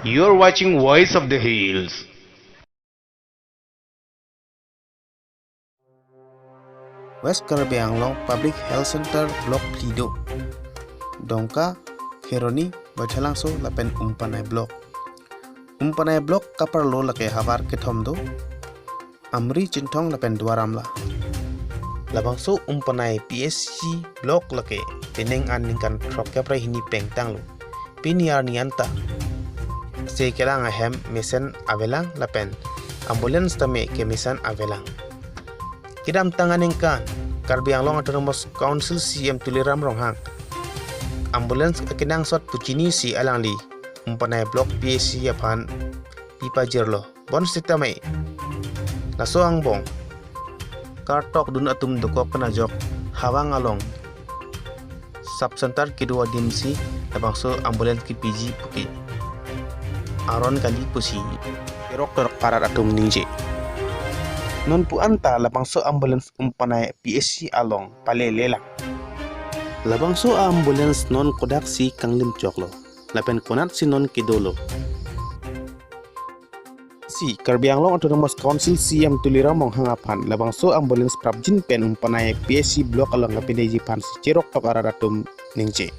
You're watching Voice of the Hills. West Kerbianglong Public Health Center Block Plido Dongka Heroni Bachalangso Lapen Umpanai Block Kaparlo Lake Havar Ketomdo Amri Cintong Lapen Dwaramla Labangso Umpanai PHC Block Lake Teneng Aningkan Tropkapra Hini Pengtanglo Piniar Nianta Sekelang Ahem Mesen Avelang Lapen Ambulance Tame ke Mesan Avelang Kidam tanganengkan Kerbianglong Autonomous Council CM Tuliram Ronghang Ambulance Akinang Sot Pucini si Alangli Umpanai Block PHC Yapan Pipa Jerlo Bon Sitamai Naso Angbong Kartok Dun Atum Dukok Ajok Hawang Along Subcenter Kedua Dimsi Labangso Ambulance ki PG Puki Aron Kali Pusi Doktor Parat Atum Ninje Non pu anta labangso ambulance umpanai PHC along pale lelang. Labangso ambulance non kodak si kanglim choklo. Lapen konat si non kidolo. Si Kerbianglong Autonomous Council CM Tuliram monghangapan labangso ambulance prabjin pen umpanai PHC block along kapineji pan si cerok tok aradatum ningce.